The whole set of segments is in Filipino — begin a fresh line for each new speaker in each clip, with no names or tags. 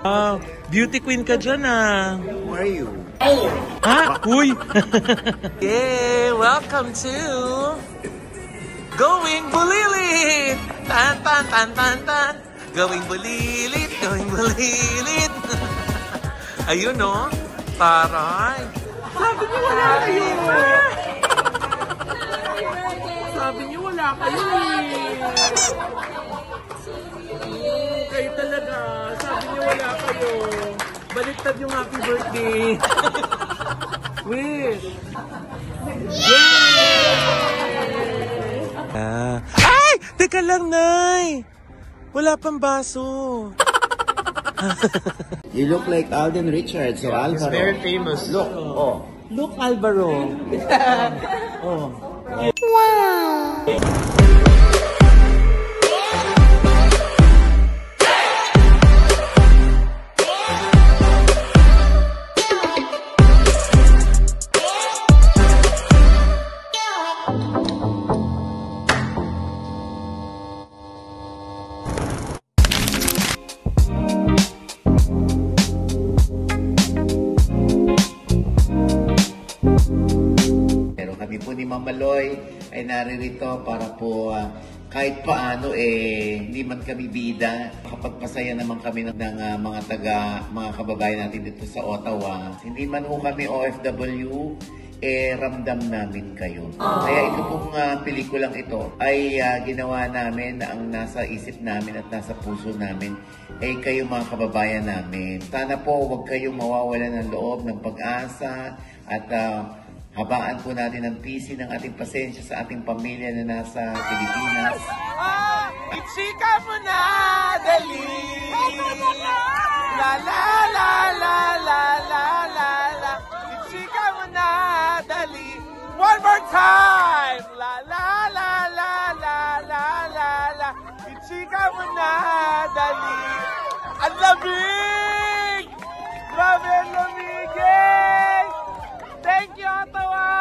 Wow, beauty queen ka dyan ah.
Who are you?
Ha? Uy! Yay! Welcome to Going Bulilit! Tan tan tan tan tan! Going Bulilit! Going Bulilit! Ayun no? Taray! Sabi niyo wala kayo! Sabi niyo wala kayo kayo talaga. Sabi niyo wala kayo. Baliktad yung happy birthday. Wish! Yay! Ay! Teka lang, Nay! Wala pang baso.
You look like Alden Richards, so Alvaro.
He's very famous.
Look, oh.
Look, Alvaro. Oh.
Wow!
Maloy ay naririto para po kahit paano hindi man kami bida, makapagpasaya naman kami ng mga kababayan natin dito sa Ottawa. Hindi man ho kami OFW, ramdam namin kayo. Kaya ito pong pelikulang ito ay ginawa namin na ang nasa isip namin at nasa puso namin ay kayo mga kababayan namin. Sana po huwag kayong mawawalan ng loob, ng pag-asa at habaan po natin ang pisi ng ating pasensya sa ating pamilya na nasa Pilipinas.
Ichika mo na, dali! La la la la la la la la. Ichika mo na, dali! One more time! La la la la la la la la. Ichika mo na, dali! Ang lamig! Grabe ang lamig! Thank you, Ottawa!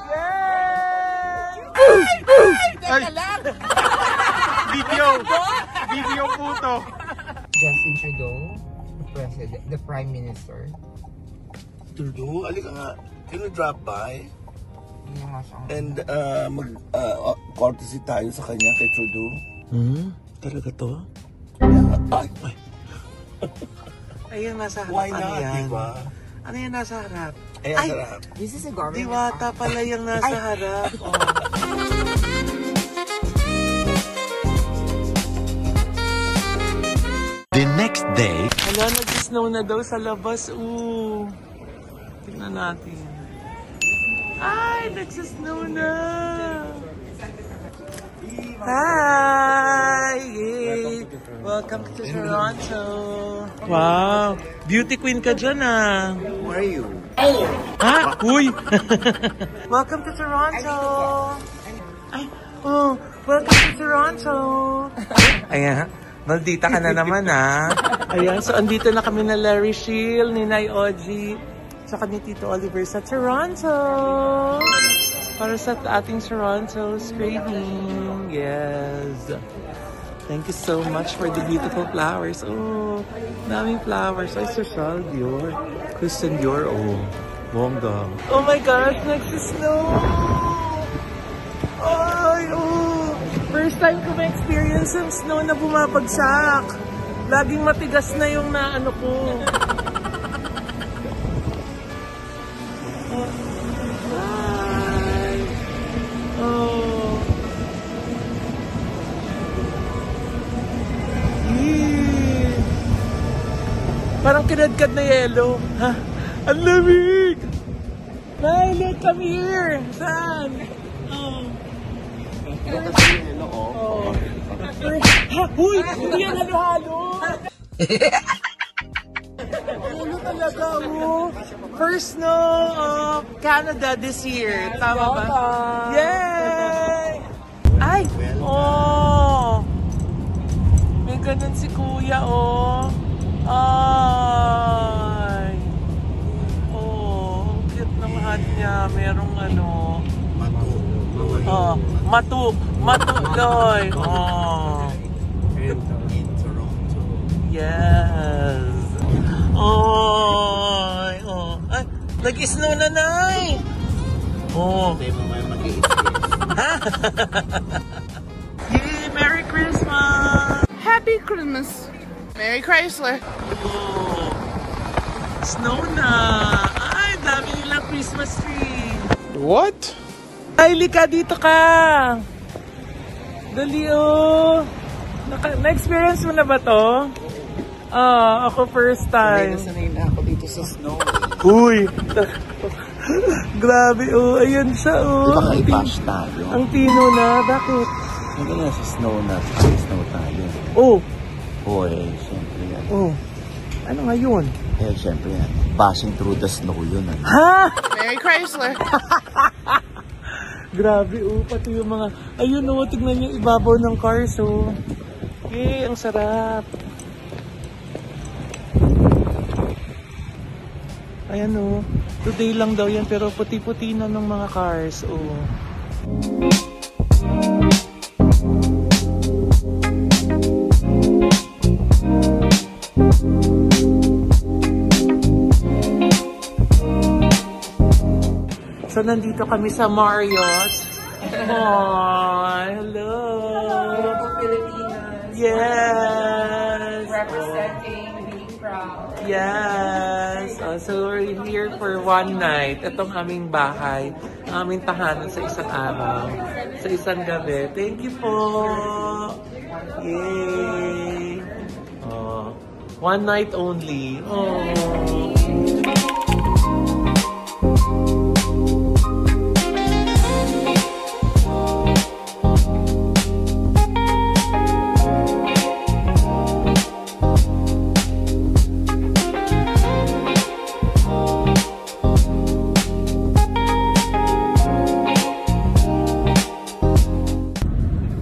Yay! Teka lang! Video po to.
Justin Trudeau, the president, the prime minister.
Trudeau, alika nga. Can you drop by? And courtesy tayo sa kanya kay Trudeau.
Talaga to?
Ay.
Ayun, nasa harap.
Why not, diba?
Ano yan nasa harap?
Ay, sarap.
This is a government.
Diwata pala yung nasa harap. Oh.
The next day,
Hala, nag-snow na daw sa labas. Ooh. Tingnan natin. Ay, nag-snow na. Hi! Yay! Welcome to Toronto. Wow! Beauty queen ka dyan ah.
Who are you?
Ha? Uy! Welcome to Toronto. Ay, oh, welcome to Toronto. Ayan, maldita ka na naman ah. Ayan, so andito na kami na Larry Shield, ni Nay Oji, tsaka ni Tito Oliver sa Toronto. Para sa ating Toronto screening. Yes. Thank you so much for the beautiful flowers. Oh, daming flowers. Ay, Social Dior. Christian Dior. Oh, bongga. Oh my gosh, nagsisnow. Ay, oh. First time ko ma-experience yung snow na bumabagsak. Laging matigas na yung naano ko. Parang kinadkad na yelo. Ha? Ang lamig! Nay, look, come here! Saan? Oh. Oh. Ha? Uy! Hindi yan halo-halo! Ano talaga, oh? First snow of Canada this year. Tama ba? Yay! Ay! Oh! May ganun si Kuya, oh. Ay! Oh, ang cute ng hat niya. Merong ano... Oh, matuloy. Oh.
In Toronto.
Yes. Oh, oh. Ay, nag-snow na, Nay. Oh.
Hindi mo may mag-iisip.
Ha? Yay, Merry Christmas!
Happy Christmas. Merry Chrysler.
Oh. Snow na. Ay, dami nilang Christmas tree.
What?
Ay, lika, dito ka. Dali, oh. Na-experience mo na ba to? Ah, ako first time.
Sanay na ako dito sa snow.
Uy! Grabe, oh. Ayan siya, oh.
Di ba kaibash tayo?
Ang tino na. Bakit?
Hindi na sa snow na. Snow tayo.
Oh.
Oo eh, syempre yan.
Oh. Ano nga yun?
Eh, syempre yan. Bashing through the snow yun. Ano?
Ha?
Merry Chrysler.
Grabe, oh. Pati yung mga... Ayun, oh. Tignan yung ibabaw ng cars, oh. Eh, ang sarap. Ayan, oh. Today lang daw yan, pero puti-puti na ng mga cars, oh. So, nandito kami sa Marriott. Oh, hello.
Filipinas.
Yes.
Representing, being proud.
Yes. So, we're here for one night. Itong aming bahay. Aming tahanan sa isang araw. Sa isang gabi. Thank you po. Yay. Oh, one night only. Oh.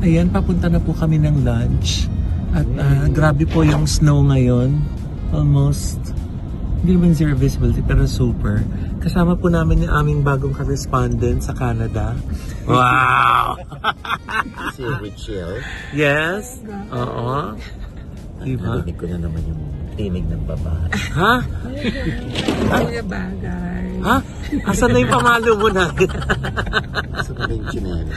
Ayan, papunta na po kami ng lunch. At grabe po yung snow ngayon. Almost, hindi naman zero visibility, pero super. Kasama po namin yung aming bagong correspondent sa Canada. Wow!
Si Richelle.
Yes? Oo. Diba?
Narinig ko na naman yung tinig ng babae.
Ha?
Mga bagay.
Ha? Asan na yung pamalo mo na?
Sa palinchinelas.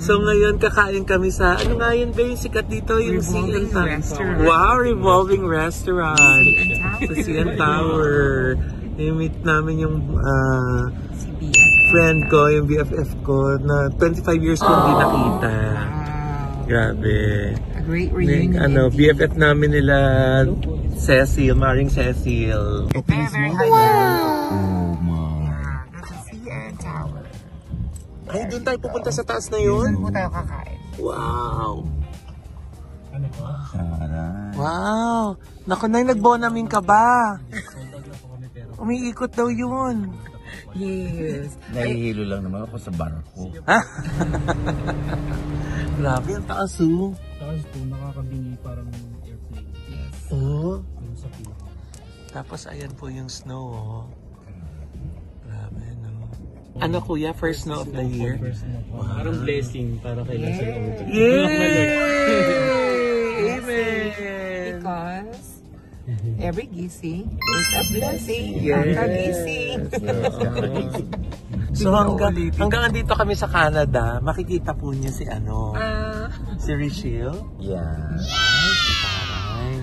So ngayon kakain kami sa, ano nga yun ba yung sikat dito? Yung
Revolving
CN
restaurant.
Wow, revolving restaurant. Sa CN Tower. I-meet namin yung
Si BFF.
friend ko, yung BFF ko, na 25 years ko hindi nakita.
Wow.
Grabe.
A great reunion.
Ano,
indeed.
BFF namin nila Cecil, Maring Cecil.
Very high.
Oh, ma.
That's a CN Tower.
Ay, doon tayo pupunta sa taas na yun?
Saan po tayo kakain?
Wow!
Saray.
Wow! Naku, Nay, nagbonamin ka ba? Umiikot daw yun.
Yes.
Nahihilo lang naman ako sa barko.
Grabe, ang taas, oh.
Tapos po, nakakabingi parang airplane.
Yes.
Oh.
Yung sa pinaka.
Tapos, ayan po yung snow, oh. Grabe, no? Ano, kuya? First snow of the year?
First na po. Parang blessing para kay Lázaro Ojo.
Yay! Amen!
Because every gising is a blessing.
Yes.
Ang kagising.
So hanggang dito kami sa Canada, makikita po niyo si si Richelle.
Yeah.
Ay, si Taray.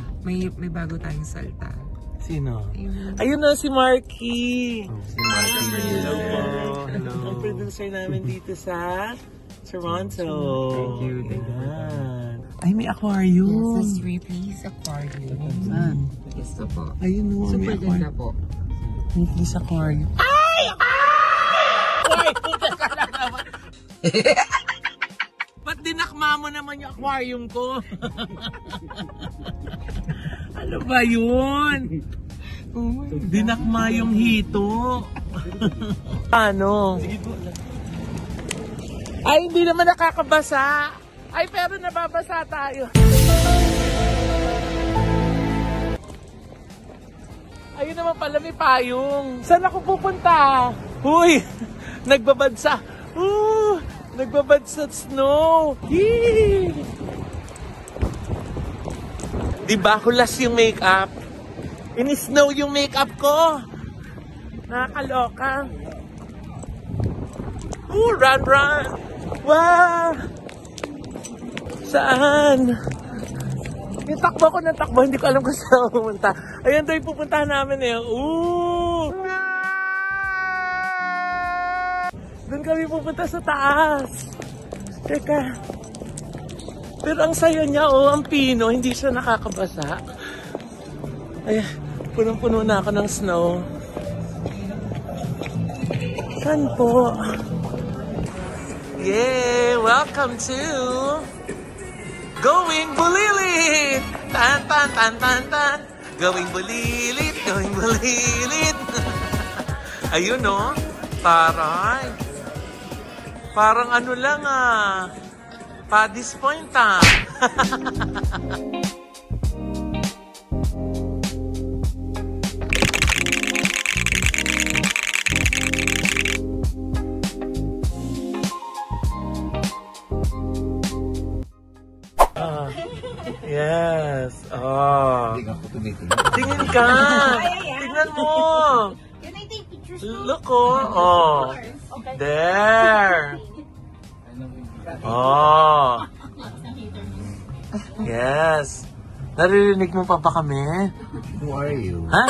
May bago tayong salta.
Sino?
Ayun.
Ayun na si Marky.
Si Marky.
Hello po. Hello. Ang producer namin dito sa Toronto.
Thank you.
Ayan. Ay, may aquarium.
Yes, a 3-piece aquarium. Yes, ito po.
Ayun mo,
Super
may
ganda po.
3-piece aquarium. Ba't dinakma mo naman yung aquarium ko? Ano ba yun? Dinakma yung hito. Ano? Ay, hindi naman nakakabasa. Ay, pero nababasa tayo. Ayun naman pala, may payong. Saan ako pupunta? Uy, nagbabad sa... nagbabad sa snow. Yee! Diba, hulas yung makeup. In-snow yung makeup ko. Nakakaloka. Ooh, run, run. Wow! Saan? Yung takbo ko ng takbo, hindi ko alam kung saan pumunta. Ayan daw yung pupuntahan namin eh. Ooh! Doon kami pupunta sa taas. Teka. Pero ang saya niya, oh, ang pino, hindi siya nakakabasa. Ay, punong-puno na ako ng snow. Saan po? Yeah! Welcome to Going Bulilit! Tan tan tan tan tan! Going Bulilit! Going Bulilit! Ayun, no? Taray! Parang ano lang ah. Paddy's Point ah. Yes. Oh. Tingin ka. Tingnan mo. Look oh. There. Oh. Yes. Naririnig mo pa ba kami?
Who are you?
Ha?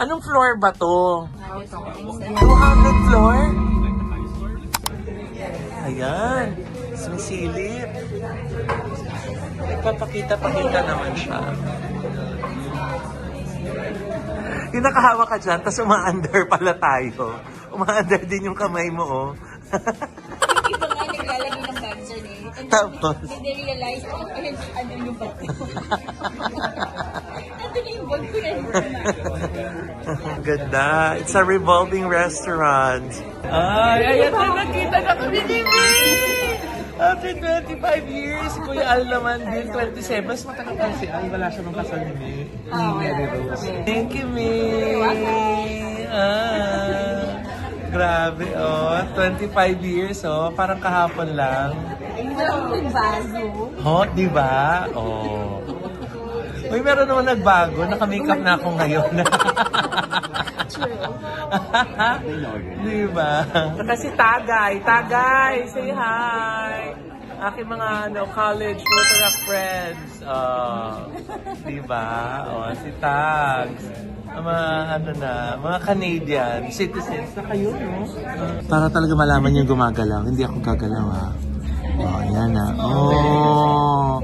Anong floor ba to? 200 floor? Ayan. Sumisilip. Nagpapakita-pakita naman siya. Yung nakahawa ka dyan, tapos uma-under pala tayo. Uma-under din yung kamay mo, oh.
Yung iba nga naglalagay ng boxer eh. And
Tapos?
then they realize, ano yung bag ko. Ano na yung bag ko na
Ganda. It's a revolving restaurant. Ay, ayan na, nakita na kami ni After 25 years, Kuya Al naman din, 27. Mas matagal pa si Al, wala siya nung kasal ni May. Thank you, May. Grabe, oh. 25 years, oh. Parang kahapon lang.
Walang nagbago.
Oh, di ba? Oh. Uy, meron naman nagbago. Naka-makeup na ako ngayon. Di ba? Kasi Tagay. Tagay, say hi. Aking mga college photograph friends. Oh, di ba? Oh, si Tags. Mga Canadian citizens na kayo, no? Para talaga malaman yung gumagalaw. Hindi ako gagalaw, ha? Oh, yan na. Oh,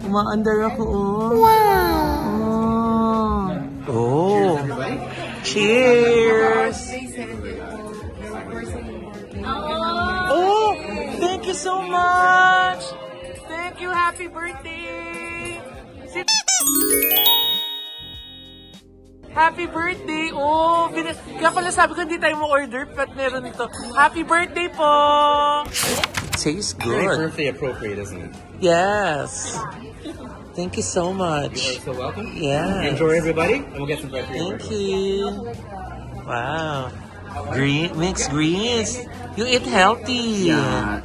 uma-under ako, oh. Wow! Oh! Cheers! Oh! Thank you so much! Thank you! Happy birthday! Happy birthday! Oh! Kaya pala sabi ko hindi tayo mo-order, but meron ito. Happy birthday po! Tastes good.
Very birthday appropriate, isn't it?
Yes. Thank you so much.
You are so welcome.
Yeah.
Enjoy, everybody, and we'll get some bread for you.
Thank you. Wow. Mixed greens. You eat healthy.
Yeah.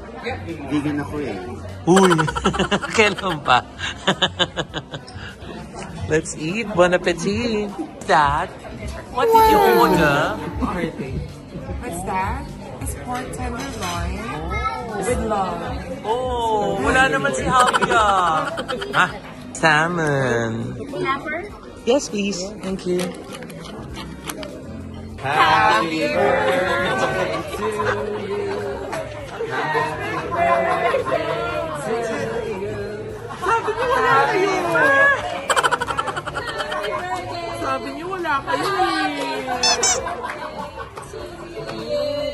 Vegan ako eh.
Uy. Kailan pa? Let's eat. Bon appetit. Dad, what did you order?
What's that? It's pork tenderloin with love.
Oh, wala naman si Javier. Ah, salmon.
Snapper?
Yes, please. Thank you.
Happy birthday to you.
Sabi niyo wala kayo. Sabi niyo wala kayo eh.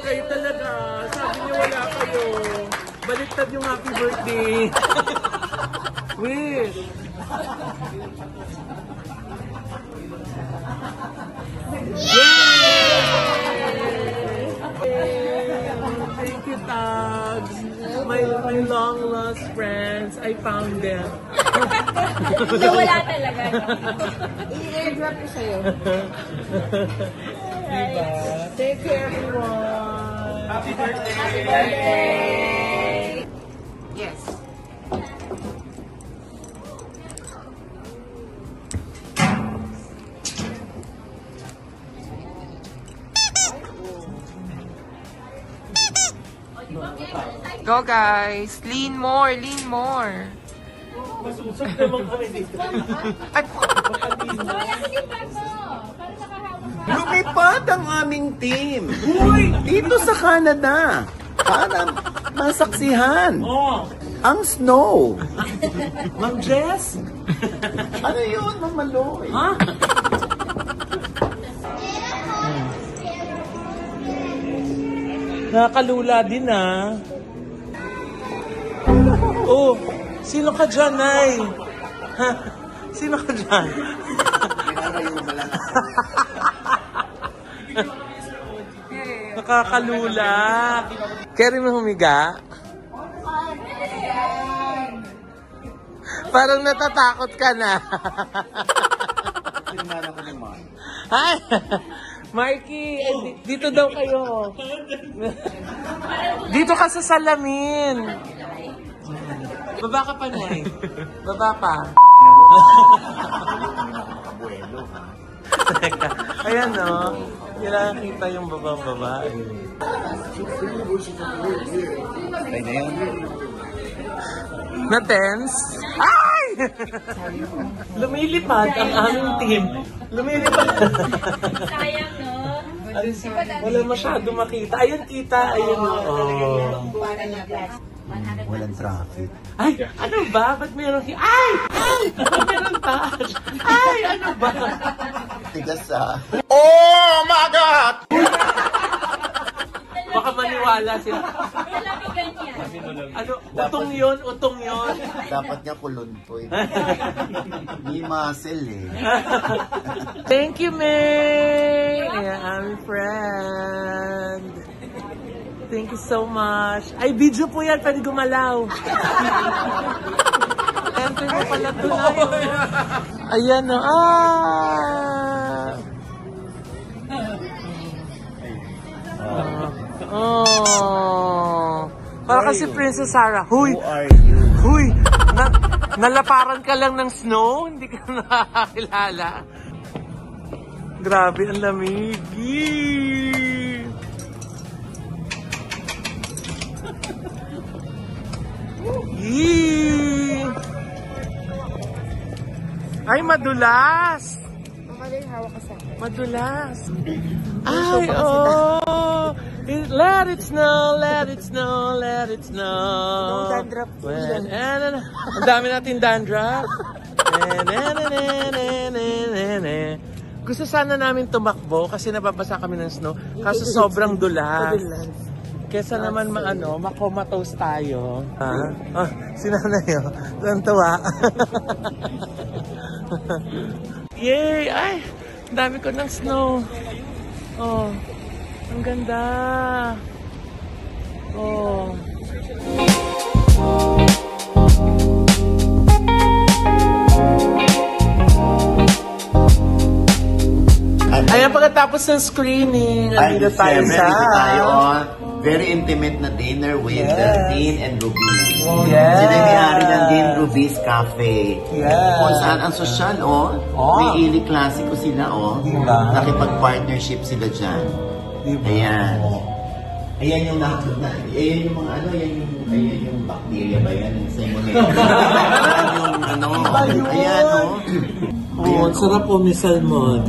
Kayo talaga. Sabi niyo wala kayo. Baliktad yung happy birthday. Wish. Thank you, Tags. My long lost friends. I found them.
Hindi, wala talaga.
I-airdrop ko sa'yo.
Diba? Take care, everyone. Happy birthday.
Yes. Go guys! Lean more! Lean more!
Masusok naman kami dito.
Lumipad ang aming team dito sa Canada para masaksihan ang snow.
Ma'am Jess?
Ano yun, mamaloy?
Ha? Nakakalula din Oh, sino ka dyan, Nay? Ha? Sino ka dyan?
Pinarayo mo lang.
Nakakalula. Carry mo humiga? Parang natatakot ka na.
Sinimana ko naman.
Hi! Mikey, dito daw kayo. Dito ka sa salamin. Baba ka pa, Nay. Baba pa.
Abuelo, ha?
Teka, ayan o. Kailangan kita yung baba-baba.
Kaya na yun.
Na-tense? Ay! Lumilipad ang aming team. Lumilipad.
Sayang, no?
Wala masyado makita. Ayun, kita. Ayun.
Walang traffic.
Ay, ano ba? Ba't meron Ay! Ay! Ba't meron touch? Ay, ano ba?
Tigas, ha?
Baka maniwala sila.
Talaga ganyan.
Ano? Utong yun? Utong yun?
Dapat niya kulon po eh. May muscle eh.
Thank you, May! Yeah, I'm friend. Thank you so much. Ay, video po yan. Pwede gumalaw. Enter mo pala tunay. Ayan o. Oh. Para kasi Princess Sarah. Huy!
Who are you?
Huy! Nalaparan ka lang ng snow? Hindi ka nakakilala. Grabe, ang lamig. Yee! Ay, madulas! Madulas. Ay, oh! Let it snow, let it snow, let it snow.
Dandruff.
Ang dami natin dandruff. Gusto sana namin tumakbo kasi nababasa kami ng snow. Kaso sobrang dulas. Kesa naman makomatose tayo. Sinanay yun. Tuwa. Yay! Ay! Ang dami ko ng snow. Oh. Ang ganda. Oh. Ayan, pagkatapos ng screening, andito tayo sa...
Very intimate na dinner with Dean and Ruby.
Yes.
Sila yung may-ari ng Dean Ruby's Cafe.
Yes.
Kung saan ang sosyal, may ili klasiko sila, nakipag-partnership sila dyan. Ayan. Ayan yung ayan yung mga ayan yung bacteria ba yan? Yung salmonella. Ayan
Oh, ang sarap po, may salmon.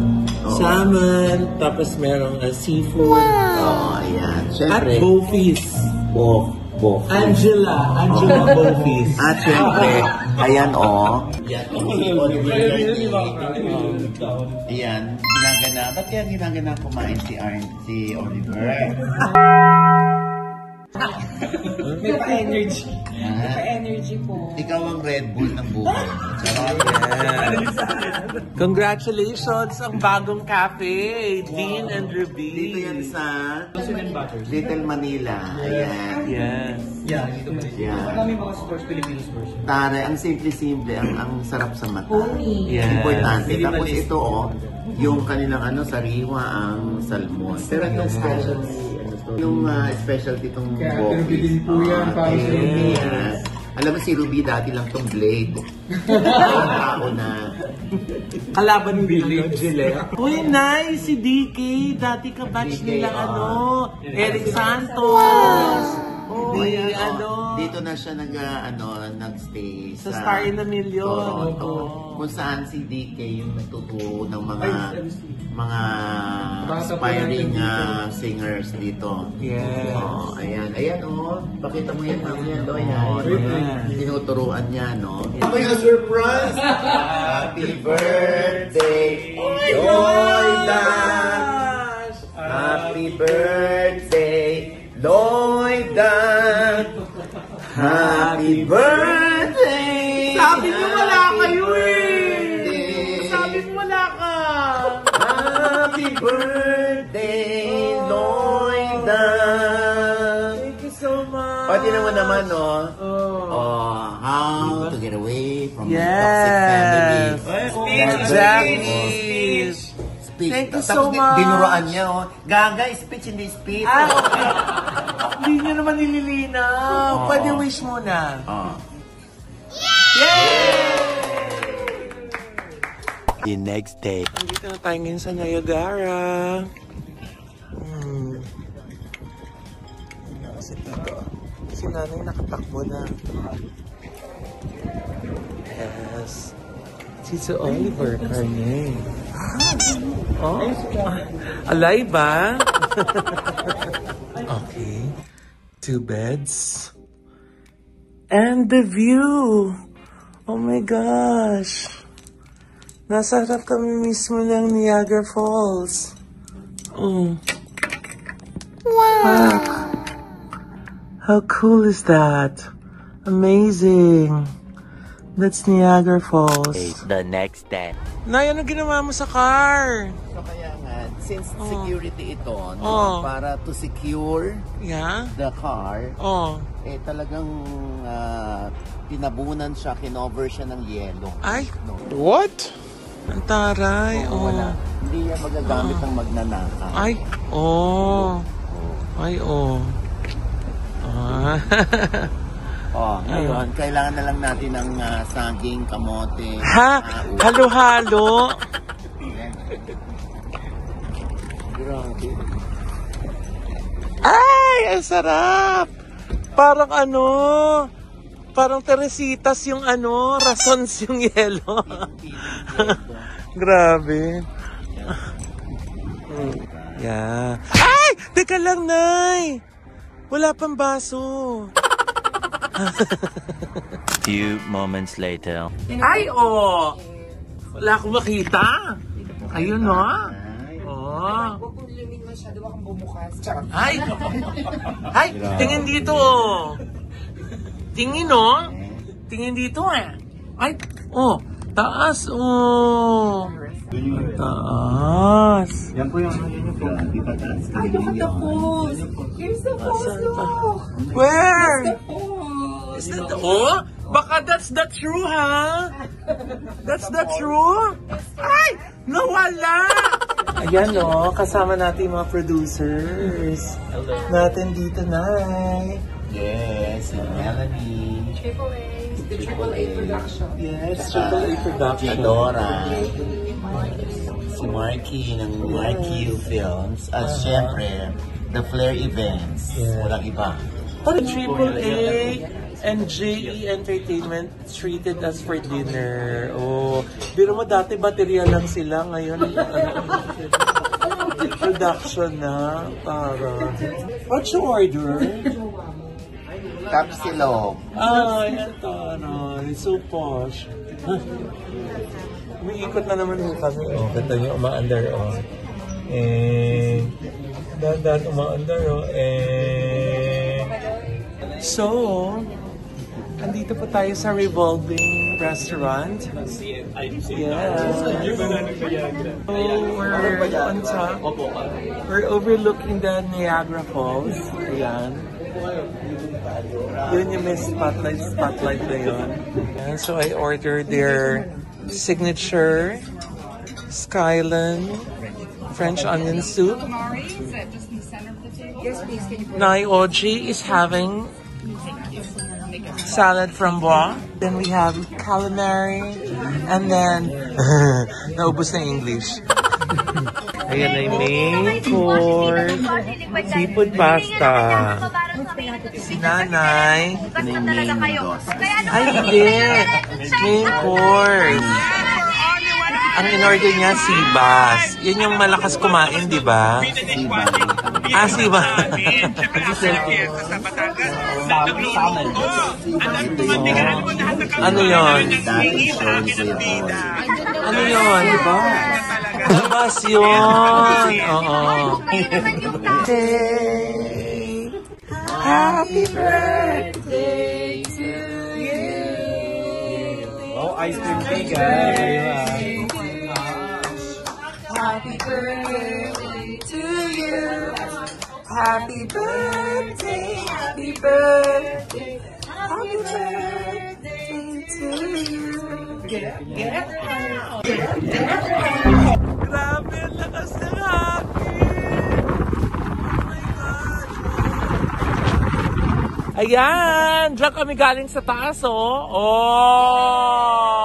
Salmon, tapos merong seafood.
Ayan.
At
Siyempre.
Bofis. Angela Bofis.
At siyempre, ayan Ayan, ginagana. Ba't kaya ginagana kumain si Oliver?
May pa-energy. Pa-energy po.
Ikaw ang Red Bull ng buhay.
Congratulations ang bagong cafe, Dean and Ruby.
Dito yan sa Little Manila. Ayan.
Yes.
Yeah, dito ba?
Yan.
Marami mga stores, Filipino stores.
Tare, ang simple-simple, ang sarap sa mata.
Yes.
Importante. Tapos ito yung kanilang sariwa ang salmon. Pero itong specialty itong
Kaya bilhin po yan para sa Ruby.
Alam mo si Ruby dati lang itong blade. Tao na.
Kalaban Billy Gillette. Uy, nice! Si DK, dati ka batch nila Eric Santos.
ayan,
ano.
Dito na siya nag-stay
Sa Star in a Million.
Kung saan si DK yung nagtuturo ng mga
Bata po
aspiring
natin
singers dito.
Yes.
Ayan, pakita mo yan, mamaya, ayan. Tinuturuan niya, no? May surprise! Happy birthday, Loida! Happy birthday, Loida! Happy birthday!
Sabi mo wala kayo Sabi mo wala ka!
Happy birthday, Loida!
Thank you so much!
Pati naman, no? How to get away from the
Yes!
toxic family.
Speak Japanese! Thank you so much!
Dinuraan niya, Gaga, speech, hindi speech.
Okay. Hindi niyo naman nililinaw. Pwede wish muna.
The next day.
Nandito na tayo ngayon sa Niagara. Si nanay nakatakbo na. Yes. Si Oliver Carne. Alive ba? Okay. 2 beds. And the view. Oh my gosh. Nasa harap kami mismo ng Niagara Falls. Wow! How cool is that? Amazing! That's Niagara Falls.
The next day.
Nay, ano ginawa mo sa car?
So kaya nga, since security ito, no, para to secure
Yeah?
the car, talagang tinabunan siya, kinover siya ng yelo.
Ay,
No.
what? Ang taray.
Wala. Hindi yan magagamit ng magnanakaw.
Ay, Ay,
Ngayon, kailangan na lang natin ng saging, kamote.
Ha? Halo-halo?
Grabe.
Ay, ang sarap! Parang parang Teresitas yung rasons yung yelo. Grabe. Yeah. Ay! Teka lang, Nay! Wala pang baso.
Few moments later.
Ay, wala akong makita. Ayun, no?
Huwag kong limit masyado, baka bumukas. Charot.
Ay! Ay! Tingin dito, Tingin, Tingin dito, Ay! Taas, Taas.
Yan po yung ano po.
Ay, look at the falls. Here's the falls, look.
Where?
The falls.
Is that baka that's the true, ha? That's the true? Ay! Nawala! Ayan, kasama natin yung mga producers. Natin dito, Nay.
Yes, Melanie.
The AAA production.
Yes, AAA production.
Adora. Si Marky ng Marky Films. At syempre, The Flair Events. Walang iba.
But AAA and JE Entertainment treated us for dinner. Biro mo dati baterya lang sila. Ngayon, production na. Para. What you order?
Tapsilog.
Yan taray. So posh. Umiikot na naman kami. Ganda niyo, umaandar, dahan umaandar, So, andito po tayo sa Revolving Restaurant. Yes. So, we're on top. We're overlooking the Niagara Falls. Ayan. Yun yung may spotlight na yun. And so I ordered their signature Skyline French onion soup. Nai Oji is having salad framboise. Then we have calamari. And then, naubos na English. Ayan ay main course. Seafood pasta. Si nanay. Ay, hindi. Main course. Ang in-order niya, sibas. Yan yung malakas kumain, di ba? Ah, sibas. Ano yun? Ano yun? Sibas yun. Oo. Happy birthday to you.
Oh, ice cream cake, guys.
Happy birthday to you. Happy birthday, happy birthday, happy birthday to you. Get out.
Grabe, ang lakas ng happy. Oh my gosh. Ayan, diyan kami galing sa taas, oh. Oh.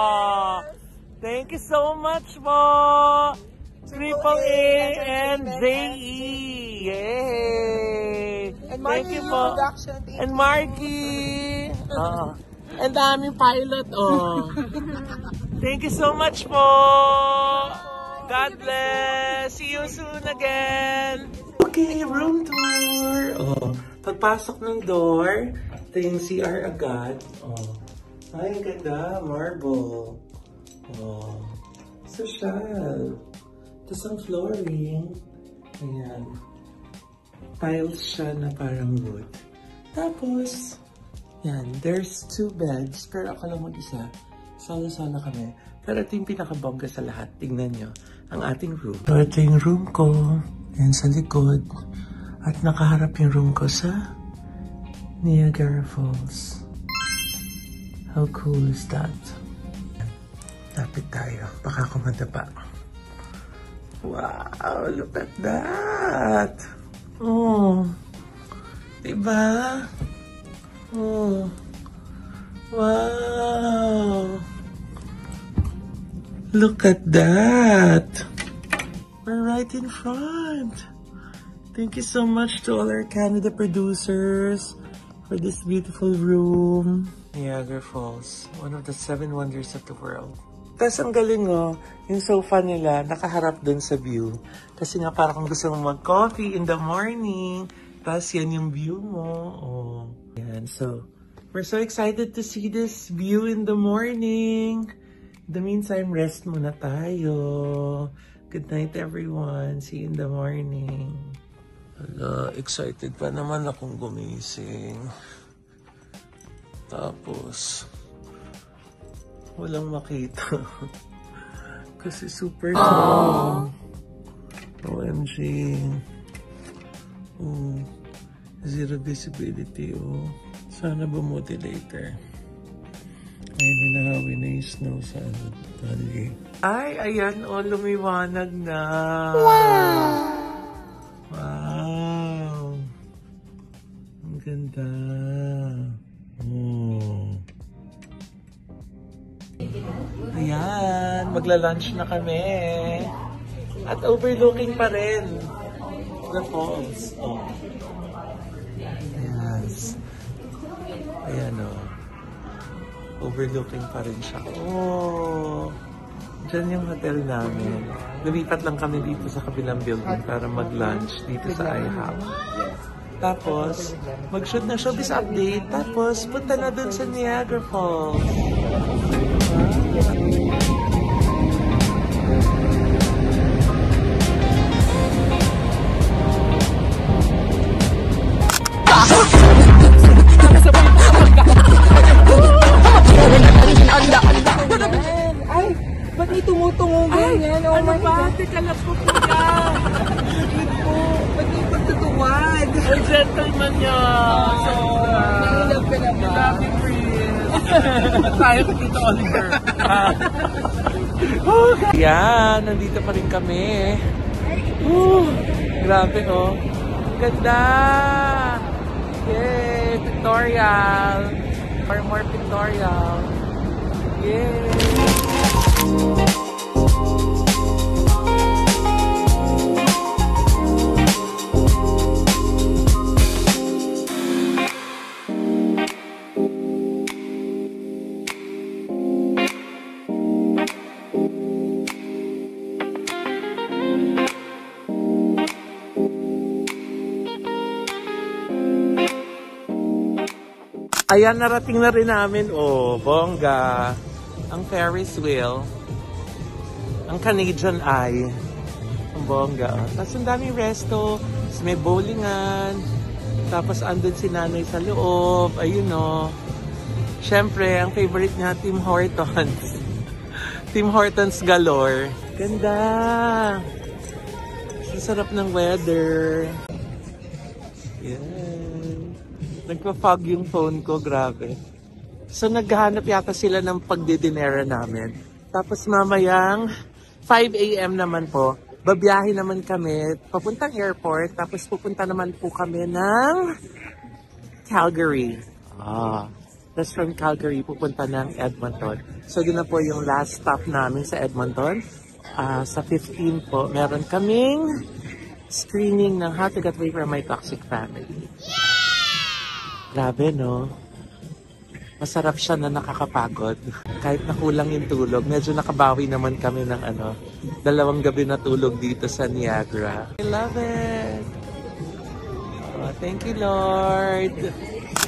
Thank you so much po. AAA and JE. Yay!
And
Thank
Marky
you po.
Production.
And Marky. And daming pilot, oh. Thank you so much po. God bless. See you soon again. Okay, room tour. Oh, pagpasok ng door, ito yung CR agad. Oh. Ay, ganda. Marble. Oh. Social. Tapos ang flooring, ayan, tiles siya na parang wood. Tapos, yan, there's 2 beds, pero ako lang mag-isa. Solo-solo kami. Pero ito yung pinakabongga sa lahat. Tingnan nyo, ang ating room. So, ito yung room ko, yan sa likod. At nakaharap yung room ko sa Niagara Falls. How cool is that? Lapit tayo, baka kumadapa. Wow, look at that! Oh, diba? Oh, wow! Look at that! We're right in front! Thank you so much to all our Canada producers for this beautiful room. Niagara Falls, one of the 7 wonders of the world. Tapos ang galing, oh, yung sofa nila nakaharap dun sa view. Kasi nga parang kung gusto mong mag-coffee in the morning, tapos yan yung view mo. Oh. Yan, so we're so excited to see this view in the morning. In the meantime, rest muna tayo. Good night, everyone. See you in the morning. Hala, excited pa naman akong gumising. Tapos walang makita. Kasi super snow. OMG. Oh, zero visibility. Oh. Sana bumuti later. Ay, hinahawi na yung snow sa tali. Ay, ayan. Oh, lumiwanag na. Wow! Wow! Ang ganda. Oh. Ayan, magla-lunch na kami. At overlooking pa rin the falls. Oh. Yes. Ayan, oh. Overlooking pa rin siya. Oh. Diyan yung hotel namin. Lumipat lang kami dito sa kabilang building para mag-lunch dito sa IHOP. Tapos, mag-shoot na showbiz update. Tapos, punta na dun sa Niagara Falls.
Ay, ba't may tumutungo ganyan? Oh
Ano
my
ba?
God.
Teka lang po po yan.
Ba't may pagtutuwad?
Ang gentleman niya.
Nahilap ka na ba?
Happy Chris. Tayo ko dito, Oliver. Yan, nandito pa rin kami. Grabe, oh. Ganda. Yay, pictorial. More pictorial. Yay. Ayan, narating na rin namin. Oh, bongga. Ang Ferris wheel. Ang Canadian Eye. Ang bongga. Tapos ang daming resto. Tapos may bowlingan. Tapos andun si nanay sa loob. Ayun o. Siyempre, ang favorite niya, Tim Hortons. Tim Hortons galore. Ganda. Sarap ng weather. Yan. Nagpa-fog yung phone ko. Grabe. So, naghahanap yata sila ng pagdidinera namin. Tapos mamayang 5 a.m. naman po, babiyahe naman kami papuntang airport. Tapos pupunta naman po kami ng Calgary. Tapos from Calgary, pupunta ng Edmonton. So, doon na po yung last stop namin sa Edmonton. Sa 15 po, meron kaming screening ng How to Get Away from My Toxic Family. Grabe, no? Masarap siya na nakakapagod. Kahit nakulang yung tulog, medyo nakabawi naman kami ng 2 gabi na tulog dito sa Niagara. I love it! Oh, thank you, Lord!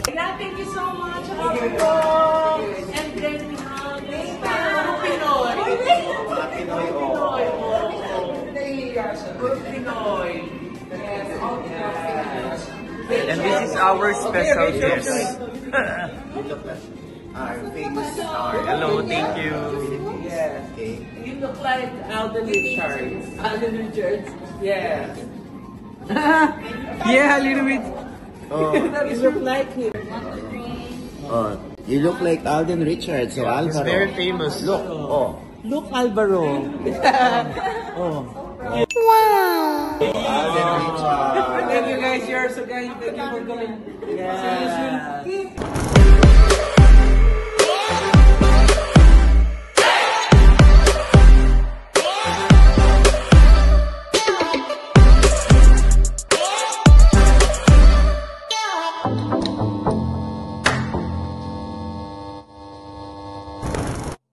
Thank you so much. And then we have Pinoy.
Pinoy.
And this is our special guest.
Our famous star.
Hello, thank you.
Yeah. You look like Alden Richards. Alden Richards? Yeah.
Yeah, a little bit.
You look like him.
You look like Alden Richards. So
He's
Alvaro.
very famous.
Look.
Look, Alvaro. Oh.
Alden Richards.
Thank you guys. You're so kind. Thank you for coming. Yeah.